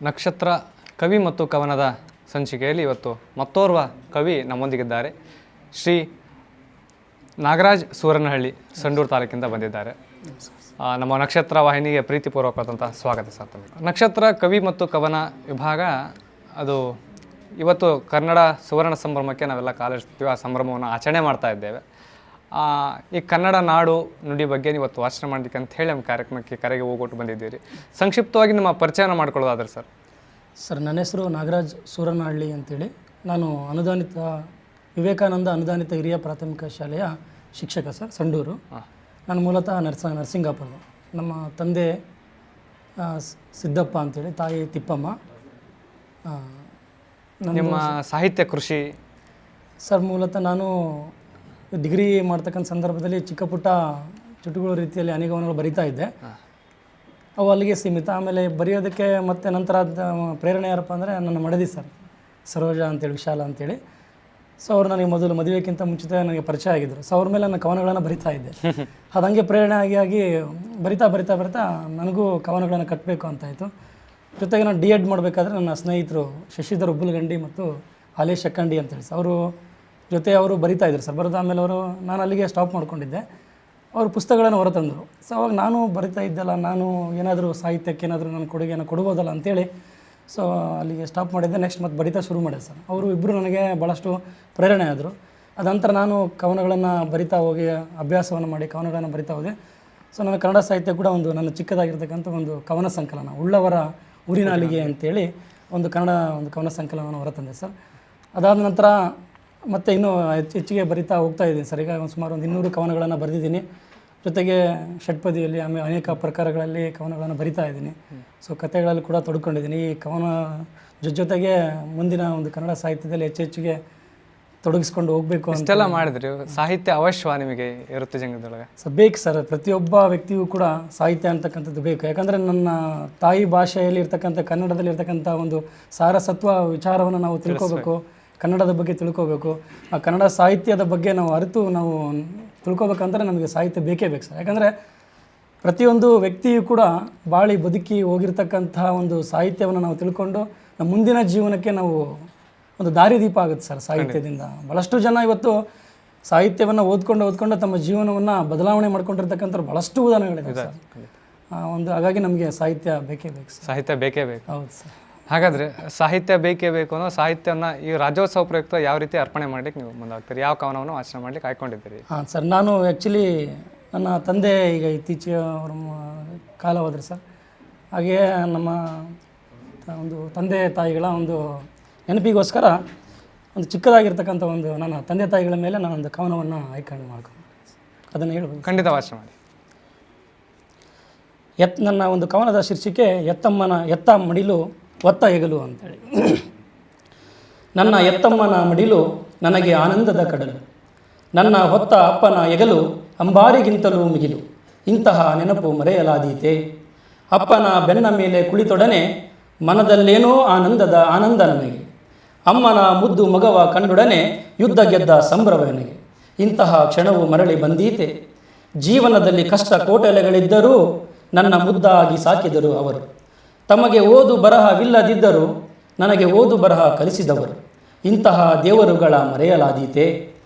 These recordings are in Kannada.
ನಕ್ಷತ್ರ ಕವಿ ಮತ್ತು ಕವನದ ಸಂಚಿಕೆಯಲ್ಲಿ ಇವತ್ತು ಮತ್ತೋರ್ವ ಕವಿ ನಮ್ಮೊಂದಿಗಿದ್ದಾರೆ. ಶ್ರೀ ನಾಗರಾಜ್ ಸೂರನಹಳ್ಳಿ, ಸಂಡೂರು ತಾಲೂಕಿಂದ ಬಂದಿದ್ದಾರೆ. ನಮ್ಮ ನಕ್ಷತ್ರ ವಾಹಿನಿಗೆ ಪ್ರೀತಿಪೂರ್ವಕವಾದಂಥ ಸ್ವಾಗತ ಸರ್ ತಮಗೆ. ನಕ್ಷತ್ರ ಕವಿ ಮತ್ತು ಕವನ ವಿಭಾಗ ಅದು ಇವತ್ತು ಕನ್ನಡ ಸುವರ್ಣ ಸಂಭ್ರಮಕ್ಕೆ ನಾವೆಲ್ಲ ಕಾಲಿಡ್ತೀವಿ. ಆ ಸಂಭ್ರಮವನ್ನು ಆಚರಣೆ ಮಾಡ್ತಾ ಇದ್ದೇವೆ. ಈ ಕನ್ನಡ ನಾಡು ನುಡಿ ಬಗ್ಗೆ ಇವತ್ತು ವಾಚನ ಮಾಡಲಿಕ್ಕೆ ಅಂತ ಹೇಳಿ ನಮ್ಮ ಕಾರ್ಯಕ್ರಮಕ್ಕೆ ಕರೆಗೆ ಹೋಗೊಟ್ಟು ಬಂದಿದ್ದೀರಿ. ಸಂಕ್ಷಿಪ್ತವಾಗಿ ನಮ್ಮ ಪರಿಚಯನ ಮಾಡ್ಕೊಳ್ಳೋದಾದ್ರೆ ಸರ್, ನನ್ನ ಹೆಸರು ನಾಗರಾಜ್ ಸೂರನಹಳ್ಳಿ ಅಂತೇಳಿ. ನಾನು ವಿವೇಕಾನಂದ ಅನುದಾನಿತ ಹಿರಿಯ ಪ್ರಾಥಮಿಕ ಶಾಲೆಯ ಶಿಕ್ಷಕ ಸರ್, ಸಂಡೂರು. ನಾನು ಮೂಲತಃ ನರಸಿಂಗಾಪುರ. ನಮ್ಮ ತಂದೆ ಸಿದ್ದಪ್ಪ ಅಂತೇಳಿ, ತಾಯಿ ತಿಪ್ಪಮ್ಮ. ನಿಮ್ಮ ಸಾಹಿತ್ಯ ಕೃಷಿ ಸರ್, ಮೂಲತಃ ನಾನು ಡಿಗ್ರಿ ಮಾಡ್ತಕ್ಕಂಥ ಸಂದರ್ಭದಲ್ಲಿ ಚಿಕ್ಕ ಪುಟ್ಟ ಚುಟುಕುಗಳ ರೀತಿಯಲ್ಲಿ ಅನೇಕವನ್ನೆಲ್ಲ ಬರಿತಾ ಇದ್ದೆ. ಅವು ಅಲ್ಲಿಗೆ ಸೀಮಿತ. ಆಮೇಲೆ ಬರೆಯೋದಕ್ಕೆ ಮತ್ತೆ ನಂತರ ಪ್ರೇರಣೆ ಯಾರಪ್ಪ ಅಂದರೆ ನನ್ನ ಮಡದಿ ಸರ್, ಸರೋಜಾ ಅಂತೇಳಿ, ವಿಶಾಲ ಅಂತೇಳಿ. ಸೊ ಅವ್ರು ನನಗೆ ಮೊದಲು ಮದುವೆಗಿಂತ ಮುಂಚಿತ ನನಗೆ ಪರಿಚಯ ಆಗಿದ್ದರು. ಸೊ ಅವ್ರ ಮೇಲೆ ನನ್ನ ಕವನಗಳನ್ನು ಬರಿತಾ ಇದ್ದೆ. ಅದಂಗೆ ಪ್ರೇರಣೆ ಆಗಿ ಬರಿತಾ ನನಗೂ ಕವನಗಳನ್ನು ಕಟ್ಟಬೇಕು ಅಂತಾಯಿತು. ಜೊತೆಗೆ ನಾನು ಡಿ ಎಡ್ ಮಾಡಬೇಕಾದ್ರೆ ನನ್ನ ಸ್ನೇಹಿತರು ಶಶಿಧರ್ ಉಬ್ಬುಲಗಂಡಿ ಮತ್ತು ಹಾಲೇಶ್ ಶಕ್ಕಂಡಿ ಅಂತೇಳಿ ಅವರು ಬರಿತಾ ಇದ್ರು ಸರ್. ಬರೆದ ಆಮೇಲೆ ನಾನು ಅಲ್ಲಿಗೆ ಸ್ಟಾಪ್ ಮಾಡ್ಕೊಂಡಿದ್ದೆ. ಅವರು ಪುಸ್ತಕಗಳನ್ನು ಹೊರತಂದರು. ಸೊ ಅವಾಗ ನಾನು ಬರಿತಾ ಇದ್ದಲ್ಲ, ನಾನು ಏನಾದರೂ ಸಾಹಿತ್ಯಕ್ಕೆ ಏನಾದರೂ ನನ್ನ ಕೊಡುಗೆಯನ್ನು ಕೊಡ್ಬೋದಲ್ಲ ಅಂತೇಳಿ ಸೊ ಅಲ್ಲಿಗೆ ಸ್ಟಾಪ್ ಮಾಡಿದ್ದೆ. ನೆಕ್ಸ್ಟ್ ಮತ್ತೆ ಬರಿತಾ ಶುರು ಮಾಡಿದೆ ಸರ್. ಅವರು ಇಬ್ಬರು ನನಗೆ ಭಾಳಷ್ಟು ಪ್ರೇರಣೆ ಆದರು. ಅದಂತರ ನಾನು ಕವನಗಳನ್ನು ಬರಿತಾ ಹೋಗಿ ಅಭ್ಯಾಸವನ್ನು ಮಾಡಿ ಕವನಗಳನ್ನು ಬರಿತಾ ಹೋದೆ. ಸೊ ನನ್ನ ಕನ್ನಡ ಸಾಹಿತ್ಯ ಕೂಡ ನನ್ನ ಚಿಕ್ಕದಾಗಿರ್ತಕ್ಕಂಥ ಒಂದು ಕವನ ಸಂಕಲನ, ಉಳ್ಳವರ ಊರಿನಾಲಿಗೆ ಅಂತೇಳಿ ಒಂದು ಕವನ ಸಂಕಲನವನ್ನು ಹೊರತಂದೆ ಸರ್. ಅದಾದ ನಂತರ ಮತ್ತು ಇನ್ನೂ ಹೆಚ್ಚಿಗೆ ಬರಿತಾ ಹೋಗ್ತಾ ಇದ್ದೀನಿ ಸರ್. ಈಗ ಸುಮಾರು 200 ಕವನಗಳನ್ನು ಬರೆದಿದ್ದೀನಿ. ಜೊತೆಗೆ ಷಟ್ಪದಿಯಲ್ಲಿ ಆಮೇಲೆ ಅನೇಕ ಪ್ರಕಾರಗಳಲ್ಲಿ ಕವನಗಳನ್ನು ಬರಿತಾ ಇದ್ದೀನಿ. ಸೊ ಕಥೆಗಳಲ್ಲಿ ಕೂಡ ತೊಡ್ಕೊಂಡಿದ್ದೀನಿ. ಈ ಕವನ ಜೊತೆಗೆ ಮುಂದಿನ ಒಂದು ಕನ್ನಡ ಸಾಹಿತ್ಯದಲ್ಲಿ ಹೆಚ್ಚಿಗೆ ತೊಡಗಿಸ್ಕೊಂಡು ಹೋಗಬೇಕು ಅಂತೆಲ್ಲ ಮಾಡಿದ್ರಿ. ಸಾಹಿತ್ಯ ಅವಶ್ಯವಾ ನಿಮಗೆ ವೃತ್ತಿ ಜಂಗದೊಳಗೆ? ಸೊ ಬೇಕು ಸರ್. ಪ್ರತಿಯೊಬ್ಬ ವ್ಯಕ್ತಿಯೂ ಕೂಡ ಸಾಹಿತ್ಯ ಅಂತಕ್ಕಂಥದ್ದು ಬೇಕು. ಯಾಕಂದರೆ ನನ್ನ ತಾಯಿ ಭಾಷೆಯಲ್ಲಿ ಇರ್ತಕ್ಕಂಥ ಕನ್ನಡದಲ್ಲಿ ಇರ್ತಕ್ಕಂಥ ಒಂದು ಸಾರಸತ್ವ ವಿಚಾರವನ್ನು ನಾವು ತಿಳ್ಕೋಬೇಕು, ಕನ್ನಡದ ಬಗ್ಗೆ ತಿಳ್ಕೋಬೇಕು. ಆ ಕನ್ನಡ ಸಾಹಿತ್ಯದ ಬಗ್ಗೆ ನಾವು ಅರಿತು ನಾವು ತಿಳ್ಕೊಬೇಕಂದ್ರೆ ನಮಗೆ ಸಾಹಿತ್ಯ ಬೇಕೇ ಬೇಕು ಸರ್. ಯಾಕಂದರೆ ಪ್ರತಿಯೊಂದು ವ್ಯಕ್ತಿಯೂ ಕೂಡ ಬಾಳಿ ಬದುಕಿ ಹೋಗಿರ್ತಕ್ಕಂಥ ಒಂದು ಸಾಹಿತ್ಯವನ್ನು ನಾವು ತಿಳ್ಕೊಂಡು ನಮ್ಮ ಮುಂದಿನ ಜೀವನಕ್ಕೆ ನಾವು ಒಂದು ದಾರಿದೀಪ ಆಗುತ್ತೆ ಸರ್ ಸಾಹಿತ್ಯದಿಂದ. ಭಾಳಷ್ಟು ಜನ ಇವತ್ತು ಸಾಹಿತ್ಯವನ್ನು ಓದ್ಕೊಂಡು ತಮ್ಮ ಜೀವನವನ್ನು ಬದಲಾವಣೆ ಮಾಡ್ಕೊಂಡಿರ್ತಕ್ಕಂಥ ಭಾಳಷ್ಟು ಉದಾಹರಣೆಗಳಿದೆ ಸರ್. ಹಾಗಾಗಿ ನಮಗೆ ಸಾಹಿತ್ಯ ಬೇಕೇ ಬೇಕು ಸರ್. ಸಾಹಿತ್ಯ ಬೇಕೇ ಬೇಕು. ಹೌದು ಸರ್. ಹಾಗಾದರೆ ಸಾಹಿತ್ಯ ಬೇಕೇ ಬೇಕು ಅನ್ನೋ ಸಾಹಿತ್ಯವನ್ನು ಈ ರಾಜ್ಯೋತ್ಸವ ಪ್ರಯುಕ್ತ ಯಾವ ರೀತಿ ಅರ್ಪಣೆ ಮಾಡ್ಲಿಕ್ಕೆ ನೀವು ಮುಂದಾಗ್ತೀರಿ? ಯಾವ ಕವನವನ್ನು ವಾಚನ ಮಾಡ್ಲಿಕ್ಕೆ ಆಯ್ಕೊಂಡಿದ್ದೀರಿ? ಸರ್, ನಾನು ಆ್ಯಕ್ಚುಲಿ ನನ್ನ ತಂದೆ ಈಗ ಇತ್ತೀಚೆಗೆ ಅವರ ಕಾಲ ಹೋದ್ರೆ ಸರ್. ಹಾಗೆಯೇ ನಮ್ಮ ಒಂದು ತಂದೆ ತಾಯಿಗಳ ಒಂದು ನೆನಪಿಗೋಸ್ಕರ ಒಂದು ಚಿಕ್ಕದಾಗಿರ್ತಕ್ಕಂಥ ನನ್ನ ತಂದೆ ತಾಯಿಗಳ ಮೇಲೆ ನಾನೊಂದು ಕವನವನ್ನು ಆಯ್ಕೆ ಮಾಡ್ಕೊಂಡು ಅದನ್ನು ಹೇಳ್ಬೋದು. ಖಂಡಿತ ವಾಚನ ಮಾಡಿ. ನನ್ನ ಒಂದು ಕವನದ ಶೀರ್ಷಿಕೆ ಎತ್ತ ಮಡಿಲು ಒತ್ತ ಹೆಗಲು ಅಂತೇಳಿ. ನನ್ನ ಎತ್ತಮ್ಮನ ಮಡಿಲು ನನಗೆ ಆನಂದದ ಕಡಲು, ನನ್ನ ಹೊತ್ತ ಅಪ್ಪನ ಹೆಗಲು ಅಂಬಾರಿಗಿಂತಲೂ ಮಿಗಿಲು. ಇಂತಹ ನೆನಪು ಮರೆಯಲಾದೀತೆ. ಅಪ್ಪನ ಬೆನ್ನ ಮೇಲೆ ಕುಳಿತೊಡನೆ ಮನದಲ್ಲೇನೋ ಆನಂದ ನನಗೆ. ಅಮ್ಮನ ಮುದ್ದು ಮಗವ ಕಂಡೊಡನೆ ಯುದ್ಧ ಗೆದ್ದ ಸಂಭ್ರಮ ನನಗೆ. ಇಂತಹ ಕ್ಷಣವು ಮರಳಿ ಬಂದೀತೆ. ಜೀವನದಲ್ಲಿ ಕಷ್ಟ ಕೋಟಲೆಗಳಿದ್ದರೂ ನನ್ನ ಮುದ್ದಾಗಿ ಸಾಕಿದರು ಅವರು. ತಮಗೆ ಓದು ಬರಹವಿಲ್ಲದಿದ್ದರೂ ನನಗೆ ಓದು ಬರಹ ಕಲಿಸಿದವರು. ಇಂತಹ ದೇವರುಗಳ ಮರೆಯಲಾದೀತೆ.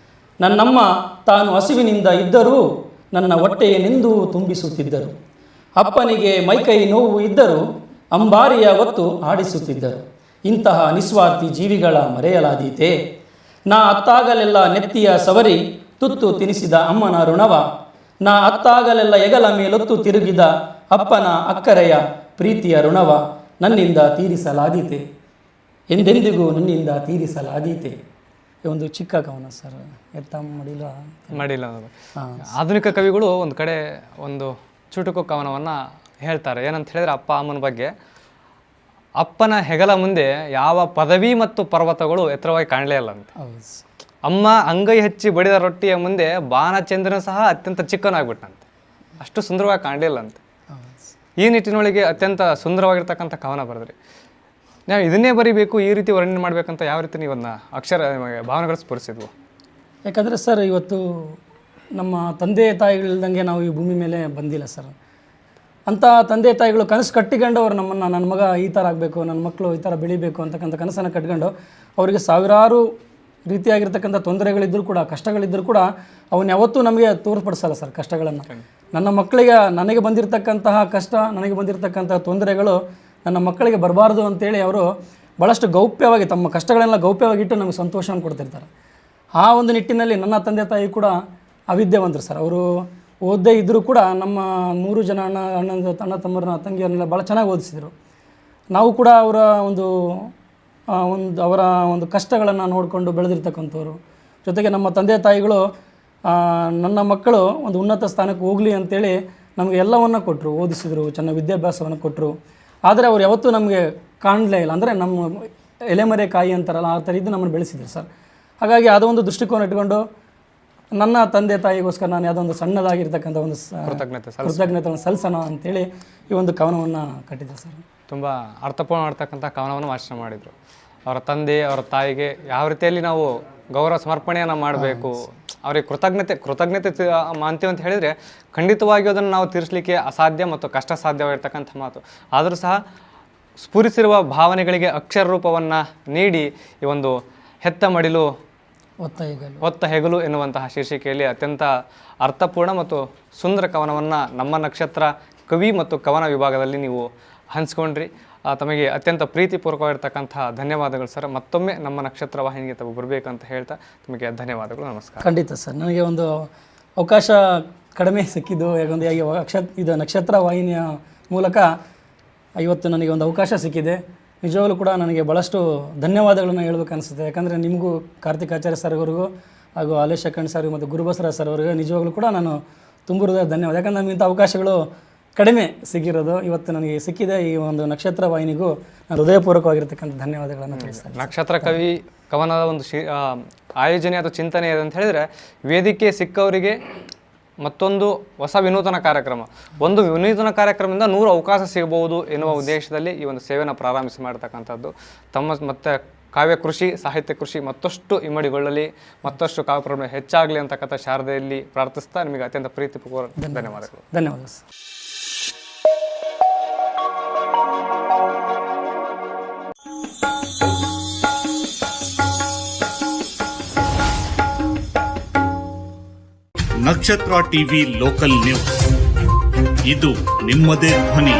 ನನ್ನಮ್ಮ ತಾನು ಹಸಿವಿನಿಂದ ಇದ್ದರೂ ನನ್ನ ಹೊಟ್ಟೆಯನೆಂದೂ ತುಂಬಿಸುತ್ತಿದ್ದರು. ಅಪ್ಪನಿಗೆ ಮೈಕೈ ನೋವು ಇದ್ದರೂ ಅಂಬಾರಿಯ ಹೊತ್ತು ಆಡಿಸುತ್ತಿದ್ದರು. ಇಂತಹ ನಿಸ್ವಾರ್ಥಿ ಜೀವಿಗಳ ಮರೆಯಲಾದೀತೆ. ನಾ ಅತ್ತಾಗಲೆಲ್ಲ ನೆತ್ತಿಯ ಸವರಿ ತುತ್ತು ತಿನಿಸಿದ ಅಮ್ಮನ ಋಣವ, ನಾ ಅತ್ತಾಗಲೆಲ್ಲ ಎಗಲ ಮೇಲೊತ್ತು ತಿರುಗಿದ ಅಪ್ಪನ ಅಕ್ಕರೆಯ ಪ್ರೀತಿಯ ಋಣವ ನನ್ನಿಂದ ತೀರಿಸಲಾದೀತೆ. ಎಂದೆಂದಿಗೂ ನನ್ನಿಂದ ತೀರಿಸಲಾದೀತೆ. ಒಂದು ಚಿಕ್ಕ ಕವನ ಸರ್. ಮಾಡಿಲ್ಲ. ಆಧುನಿಕ ಕವಿಗಳು ಒಂದು ಕಡೆ ಒಂದು ಚುಟುಕು ಕವನವನ್ನು ಹೇಳ್ತಾರೆ. ಏನಂತ ಹೇಳಿದ್ರೆ ಅಪ್ಪ ಅಮ್ಮನ ಬಗ್ಗೆ. ಅಪ್ಪನ ಹೆಗಲ ಮುಂದೆ ಯಾವ ಪದವಿ ಮತ್ತು ಪರ್ವತಗಳು ಎತ್ತರವಾಗಿ ಕಾಣಲೇ ಇಲ್ಲ ಅಂತ. ಅಮ್ಮ ಅಂಗೈ ಹಚ್ಚಿ ಬಡಿದ ರೊಟ್ಟಿಯ ಮುಂದೆ ಬಾಣಚಂದ್ರನ ಸಹ ಅತ್ಯಂತ ಚಿಕ್ಕನಾಗ್ಬಿಟ್ಟಂತೆ. ಅಷ್ಟು ಸುಂದರವಾಗಿ ಕಾಣಲಿಲ್ಲ ಅಂತ. ಈ ನಿಟ್ಟಿನೊಳಗೆ ಅತ್ಯಂತ ಸುಂದರವಾಗಿರ್ತಕ್ಕಂಥ ಕವನ ಬರೆದ್ರಿ. ನಾವು ಇದನ್ನೇ ಬರೀಬೇಕು, ಈ ರೀತಿ ವರ್ಣನೆ ಮಾಡಬೇಕಂತ ಯಾವ ರೀತಿ ನೀವು ಅದನ್ನ ಅಕ್ಷರ ಭಾವನೆಗಳು ಸ್ಫುರಿಸಿದ್ವು? ಯಾಕಂದರೆ ಸರ್, ಇವತ್ತು ನಮ್ಮ ತಂದೆ ತಾಯಿಗಳಿಲ್ದಂಗೆ ನಾವು ಈ ಭೂಮಿ ಮೇಲೆ ಬಂದಿಲ್ಲ ಸರ್. ಅಂಥ ತಂದೆ ತಾಯಿಗಳು ಕನಸು ಕಟ್ಟಿಕೊಂಡು ಅವ್ರು ನಮ್ಮನ್ನು, ನನ್ನ ಮಗ ಈ ಥರ ಆಗಬೇಕು, ನನ್ನ ಮಕ್ಕಳು ಈ ಥರ ಬೆಳಿಬೇಕು ಅಂತಕ್ಕಂಥ ಕನಸನ್ನು ಕಟ್ಕೊಂಡು ಅವರಿಗೆ ಸಾವಿರಾರು ರೀತಿಯಾಗಿರ್ತಕ್ಕಂಥ ತೊಂದರೆಗಳಿದ್ದರೂ ಕೂಡ, ಕಷ್ಟಗಳಿದ್ದರೂ ಕೂಡ ಅವನ್ನ ಯಾವತ್ತೂ ನಮಗೆ ತೋರ್ಪಡಿಸಲ್ಲ ಸರ್ ಕಷ್ಟಗಳನ್ನು. ನನ್ನ ಮಕ್ಕಳಿಗೆ, ನನಗೆ ಬಂದಿರತಕ್ಕಂತಹ ಕಷ್ಟ, ನನಗೆ ಬಂದಿರತಕ್ಕಂತಹ ತೊಂದರೆಗಳು ನನ್ನ ಮಕ್ಕಳಿಗೆ ಬರಬಾರ್ದು ಅಂತೇಳಿ ಅವರು ಭಾಳಷ್ಟು ಗೌಪ್ಯವಾಗಿ ತಮ್ಮ ಕಷ್ಟಗಳೆಲ್ಲ ಗೌಪ್ಯವಾಗಿಟ್ಟು ನಮಗೆ ಸಂತೋಷವನ್ನು ಕೊಡ್ತಿರ್ತಾರೆ. ಆ ಒಂದು ನಿಟ್ಟಿನಲ್ಲಿ ನನ್ನ ತಂದೆ ತಾಯಿ ಕೂಡ ಅವಿದ್ಯಾವಂತರು ಸರ್. ಅವರು ಓದದೇ ಇದ್ದರೂ ಕೂಡ ನಮ್ಮ 3 ಜನ ಅಣ್ಣ ತಮ್ಮರನ್ನ, ತಂಗಿಯರನ್ನೆಲ್ಲ ಭಾಳ ಚೆನ್ನಾಗಿ ಓದಿಸಿದರು. ನಾವು ಕೂಡ ಅವರ ಅವರ ಒಂದು ಕಷ್ಟಗಳನ್ನು ನೋಡಿಕೊಂಡು ಬೆಳೆದಿರ್ತಕ್ಕಂಥವ್ರು. ಜೊತೆಗೆ ನಮ್ಮ ತಂದೆ ತಾಯಿಗಳು ನನ್ನ ಮಕ್ಕಳು ಒಂದು ಉನ್ನತ ಸ್ಥಾನಕ್ಕೆ ಹೋಗಲಿ ಅಂತೇಳಿ ನಮಗೆ ಎಲ್ಲವನ್ನು ಕೊಟ್ಟರು, ಓದಿಸಿದರು, ಚೆನ್ನಾಗಿ ವಿದ್ಯಾಭ್ಯಾಸವನ್ನು ಕೊಟ್ಟರು. ಆದರೆ ಅವ್ರು ಯಾವತ್ತೂ ನಮಗೆ ಕಾಣಲೇ ಇಲ್ಲ. ಅಂದರೆ ನಮ್ಮ ಎಲೆಮರೆ ಕಾಯಿ ಅಂತಾರಲ್ಲ, ಆ ಥರ ಇದ್ದು ನಮ್ಮನ್ನು ಬೆಳೆಸಿದ್ರು ಸರ್. ಹಾಗಾಗಿ ಅದೊಂದು ದೃಷ್ಟಿಕೋನ ಇಟ್ಕೊಂಡು ನನ್ನ ತಂದೆ ತಾಯಿಗೋಸ್ಕರ ನಾನು ಯಾವುದೋ ಒಂದು ಸಣ್ಣದಾಗಿರ್ತಕ್ಕಂಥ ಒಂದು ಕೃತಜ್ಞತೆಯನ್ನು ಸಲ್ಲಿಸೋಣ ಅಂತೇಳಿ ಈ ಒಂದು ಕವನವನ್ನು ಕಟ್ಟಿದ್ದೆ ಸರ್. ತುಂಬ ಅರ್ಥಪೂರ್ಣವಾಗಿರ್ತಕ್ಕಂಥ ಕವನವನ್ನು ವಾಚನ ಮಾಡಿದರು. ಅವರ ತಂದೆ, ಅವರ ತಾಯಿಗೆ ಯಾವ ರೀತಿಯಲ್ಲಿ ನಾವು ಗೌರವ ಸಮರ್ಪಣೆಯನ್ನು ಮಾಡಬೇಕು, ಅವರಿಗೆ ಕೃತಜ್ಞತೆ ಅಂತೀವಿ ಅಂತ ಹೇಳಿದರೆ ಖಂಡಿತವಾಗಿಯೂ ಅದನ್ನು ನಾವು ತೀರಿಸಲಿಕ್ಕೆ ಅಸಾಧ್ಯ ಮತ್ತು ಕಷ್ಟ ಸಾಧ್ಯವಾಗಿರ್ತಕ್ಕಂಥ ಮಾತು. ಆದರೂ ಸಹ ಸ್ಫುರಿಸಿರುವ ಭಾವನೆಗಳಿಗೆ ಅಕ್ಷರ ರೂಪವನ್ನು ನೀಡಿ ಈ ಒಂದು ಹೆತ್ತ ಮಡಿಲು ಒತ್ತ ಹೆಗಲು ಎನ್ನುವಂತಹ ಶೀರ್ಷಿಕೆಯಲ್ಲಿ ಅತ್ಯಂತ ಅರ್ಥಪೂರ್ಣ ಮತ್ತು ಸುಂದರ ಕವನವನ್ನು ನಮ್ಮ ನಕ್ಷತ್ರ ಕವಿ ಮತ್ತು ಕವನ ವಿಭಾಗದಲ್ಲಿ ನೀವು ಹಂಚ್ಕೊಂಡ್ರಿ. ತಮಗೆ ಅತ್ಯಂತ ಪ್ರೀತಿಪೂರ್ವಕವಾಗಿರ್ತಕ್ಕಂಥ ಧನ್ಯವಾದಗಳು ಸರ್. ಮತ್ತೊಮ್ಮೆ ನಮ್ಮ ನಕ್ಷತ್ರ ವಾಹಿನಿಗೆ ತಾವು ಬರಬೇಕಂತ ಹೇಳ್ತಾ ತಮಗೆ ಧನ್ಯವಾದಗಳು, ನಮಸ್ಕಾರ. ಖಂಡಿತ ಸರ್, ನನಗೆ ಒಂದು ಅವಕಾಶ ಕಡಿಮೆ ಸಿಕ್ಕಿದ್ದು. ಯಾಕಂದರೆ ಇದು ನಕ್ಷತ್ರ ವಾಹಿನಿಯ ಮೂಲಕ ಇವತ್ತು ನನಗೆ ಒಂದು ಅವಕಾಶ ಸಿಕ್ಕಿದೆ. ನಿಜವಾಗ್ಲೂ ಕೂಡ ನನಗೆ ಭಾಳಷ್ಟು ಧನ್ಯವಾದಗಳನ್ನು ಹೇಳ್ಬೇಕು ಅನಿಸುತ್ತೆ. ಯಾಕಂದರೆ ನಿಮಗೂ, ಕಾರ್ತಿಕಾಚಾರ್ಯ ಸರ್ ಅವರಿಗೂ, ಹಾಗೂ ಆಲೇಶ್ ಕಣ್ ಸರ್ ಮತ್ತು ಗುರುಬಸವರಾಜ್ ಸರ್ ಅವರಿಗೆ ನಿಜವಾಗ್ಲೂ ಕೂಡ ನಾನು ತುಂಬ ಹೃದಯ ಧನ್ಯವಾದ. ಯಾಕಂದರೆ ನಮಗಿಂಥ ಅವಕಾಶಗಳು ಕಡಿಮೆ ಸಿಕ್ಕಿರೋದು ಇವತ್ತು ನನಗೆ ಸಿಕ್ಕಿದೆ. ಈ ಒಂದು ನಕ್ಷತ್ರ ವಾಹಿನಿಗೂ ನಾನು ಹೃದಯಪೂರ್ವಕವಾಗಿರ್ತಕ್ಕಂಥ ಧನ್ಯವಾದಗಳನ್ನು ತಿಳಿಸ್ತೇನೆ. ನಕ್ಷತ್ರ ಕವಿ ಕವನದ ಒಂದು ಆಯೋಜನೆ ಅಥವಾ ಚಿಂತನೆ ಇದೆ ಅಂತ ಹೇಳಿದರೆ, ವೇದಿಕೆ ಸಿಕ್ಕವರಿಗೆ ಮತ್ತೊಂದು ಹೊಸ ವಿನೂತನ ಕಾರ್ಯಕ್ರಮ, ಒಂದು ವಿನೂತನ ಕಾರ್ಯಕ್ರಮದಿಂದ 100 ಅವಕಾಶ ಸಿಗಬಹುದು ಎನ್ನುವ ಉದ್ದೇಶದಲ್ಲಿ ಈ ಒಂದು ಸೇವೆಯನ್ನು ಪ್ರಾರಂಭಿಸಿ ಮಾಡ್ತಕ್ಕಂಥದ್ದು. ತಮ್ಮ ಮತ್ತು ಕಾವ್ಯ ಕೃಷಿ, ಸಾಹಿತ್ಯ ಕೃಷಿ ಮತ್ತಷ್ಟು ಇಮ್ಮಡಿಗೊಳ್ಳಲಿ, ಮತ್ತಷ್ಟು ಕಾವ್ಯ ಪ್ರಮಾಣ ಹೆಚ್ಚಾಗಲಿ ಅಂತಕ್ಕಂಥ ಶಾರದೆಯಲ್ಲಿ ಪ್ರಾರ್ಥಿಸ್ತಾ ನಿಮಗೆ ಅತ್ಯಂತ ಪ್ರೀತಿಪೂರ್ವಕ ಧನ್ಯವಾದಗಳು. ಧನ್ಯವಾದ ಸರ್. ನಕ್ಷತ್ರ ಟಿವಿ ಲೋಕಲ್ ನ್ಯೂಸ್, ಇದು ನಿಮ್ಮದೇ ಧ್ವನಿ.